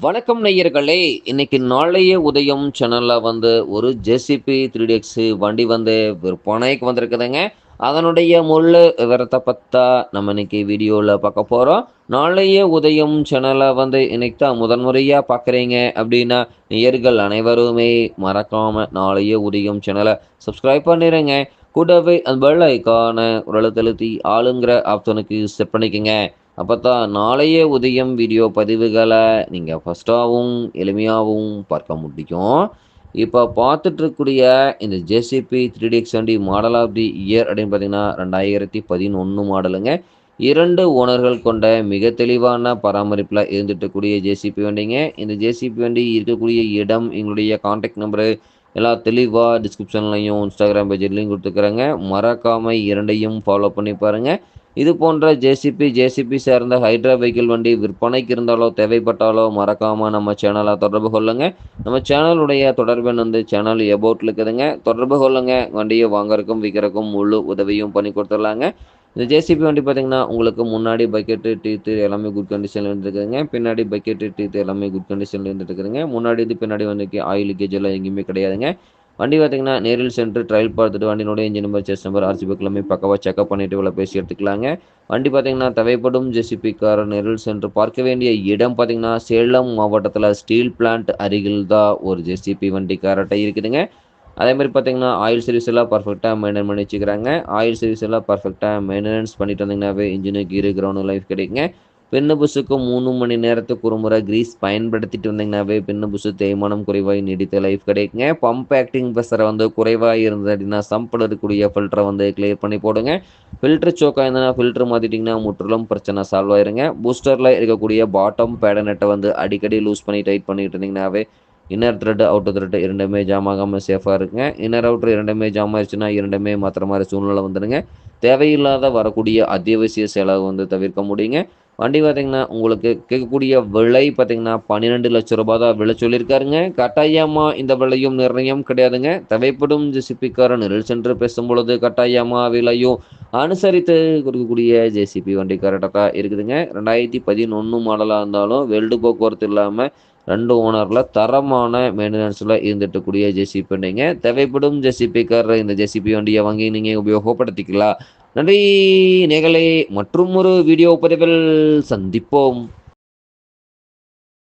வணக்கம் நேயர்களே! இன்னைக்கு நாளைய உதயம் சேனல்ல ஒரு ஜேசிபி 3DX வண்டி விற்பனைக்கு வந்திருக்குதுங்க. அதனுடைய முழு விவரத்த பத்தா நம்ம இன்னைக்கு வீடியோல பார்க்க போறோம். நாளைய உதயம் சேனல இன்னைக்கு தான் முதன் முறையா பார்க்குறீங்க அப்டின்னா, நேயர்கள் அனைவருமே மறக்காம நாளைய உதயம் சேனல சப்ஸ்கிரைப் பண்ணிருங்க. கூடவே அந்த பெல் ஐகான ஒரு அழுத்தி ஆளுங்கிற ஆப்ஷனுக்கு செட் பண்ணிக்கங்க. அப்பத்தான் நாளைய உதயம் வீடியோ பதிவுகள நீங்க ஃபர்ஸ்ட்டாவும், எளிமையாவும் பார்க்க முடியும். இப்ப பார்த்துட்டுருக்கக்கூடிய இந்த ஜேசிபி 3DX வண்டி மாடல் ஆஃப் தி இயர் அப்படின்னு பார்த்தீங்கன்னா, 2011 மாடலுங்க. 2 ஓனர்கள் கொண்ட மிக தெளிவான பராமரிப்புல இருந்துட்டு இருக்கக்கூடிய ஜேசிபி வண்டிங்க. இந்த ஜேசிபி வண்டி இருக்கக்கூடிய இடம், எங்களுடைய கான்டாக்ட் நம்பரு எல்லாம் தெளிவா டிஸ்கிரிப்ஷன்லயும், Instagram பேஜ்லயும் குடுத்துருக்குறேங்க. மறக்காம 2யும் ஃபாலோ பண்ணி பாருங்க. இது போன்ற ஜேசிபி சார்ந்த ஹைட்ரா வெஹிக்கிள் வண்டி விற்பனைக்கு இருந்தாலோ, தேவைப்பட்டாலோ மறக்காம நம்ம சேனல தொடர்பு கொள்ளுங்க. நம்ம சேனலுடைய தொடர்பு எண் சேனல் எபோட்ல இருக்குதுங்க. தொடர்பு கொள்ளுங்க. வண்டிய வாங்குறதுக்கும், விக்கிறதுக்கும் முழு உதவியும் பண்ணி குடுத்துடலாங்க. இந்த ஜேசிபி வண்டி பார்த்தீங்கன்னா, உங்களுக்கு முன்னாடி பக்கெட்டு, டீத்து எல்லாமே குட் கண்டிஷன்ல இருந்துருக்குதுங்க. பின்னாடி பக்கெட்டு, டீத்து எல்லாமே குட் கண்டிஷன்ல இருந்துட்டு இருக்குதுங்க. முன்னாடி பின்னாடி ஆயில் லீக்கேஜ் எல்லாம் எங்கேயுமே கிடையாதுங்க. வண்டி பார்த்தீங்கன்னா, நேரில் சென்று ட்ரையல் பார்த்துட்டு வண்டியினுடைய engine number, chassis number, RC book எல்லாமே பக்காவா செக்கப் பண்ணிட்டு இவ்வளோ பேசி எடுத்துக்கலாங்க. வண்டி பார்த்தீங்கன்னா, தேவைப்படும் ஜேசிபிக்காரர் நேரில் சென்று பார்க்க வேண்டிய இடம் பார்த்தீங்கன்னா, சேலம் மாவட்டத்தில ஸ்டீல் பிளான்ட் அருகில் தான் ஒரு ஜேசிபி வண்டி கரெக்ட்டா இருக்குதுங்க. அதேமாரி பார்த்தீங்கன்னா, ஆயில் சர்வீஸ் எல்லாம் பர்ஃபெக்ட்டா மெயின்டெயின் பண்ணி வச்சுக்கிறாங்க. ஆயில் சர்வீஸ் எல்லாம் பர்ஃபெக்ட்டா மெயின்டனன்ஸ் பண்ணிட்டு வந்தீங்கன்னாவே இன்ஜினு, கீரு, கிரவுண்டு லைஃப் கிடைக்குங்க. பின்னு புஸ்ஸுக்கு 3 மணி நேரத்துக்கு ஒரு முறை கிரீஸ் பயன்படுத்திட்டு வந்தீங்கன்னாவே பின்னு புஸ்ஸு தேய்மானம் குறைவாய் நீடித்த லைஃப் கிடைக்குங்க. பம்ப் ஆக்டிங் ப்ரெஷர் குறைவா இருந்தது அப்படின்னா, சம்பில் இருக்கக்கூடிய ஃபில்டரை கிளியர் பண்ணி போடுங்க. ஃபில்டர் சோக்கா இருந்ததுன்னா ஃபில்டர் மாற்றிட்டிங்கன்னா முற்றிலும் பிரச்சனை சால்வ் ஆயிருங்க. பூஸ்டரில் இருக்கக்கூடிய பாட்டம் பேட நெட்டை அடிக்கடி லூஸ் பண்ணி டைட் பண்ணிட்டு இருந்தீங்கன்னாவே இன்னர் த்ரெட், அவுட்டர் த்ரெட் 2மே ஜாம் ஆகாம சேஃபா இருக்குங்க. இன்னர், அவுட்டர் 2மே ஜாம் ஆயிருச்சுன்னா 2மே மாத்துற மாரி சூழ்நிலை வந்துருங்க. தேவையில்லாத வரக்கூடிய அத்தியாவசிய செலவு தவிர்க்க முடியுங்க. வண்டி பார்த்தீங்கன்னா, உங்களுக்கு கேட்கக்கூடிய விலை பார்த்தீங்கன்னா, ரூ. 12,00,000 தான் விலை சொல்லியிருக்காருங்க. கட்டாயமா இந்த விலையும் நிர்ணயம் கிடையாதுங்க. தேவைப்படும் ஜேசிபிக்காரர் நேரில் சென்று பேசும்பொழுது கட்டாயமா விலையும் அனுசரித்து கொடுக்கக்கூடிய ஜேசிபி வண்டி கரெக்ட்டா தான் இருக்குதுங்க. 2011 மாடலா இருந்தாலும் வெல்டு போக்குவரத்து இல்லாம 2 ஓனர்ல தரமான மெயின்டனன்ஸ்ல இருந்துட்டு கூடிய ஜேசிபி வண்டிங்க. தேவைப்படும் ஜேசிபிக்காரர் இந்த ஜேசிபி வண்டிய வாங்கி நீங்க உபயோகப்படுத்திக்கலாம். நன்றி நேயர்களே! மற்றுமொரு வீடியோ பதிவில் சந்திப்போம்.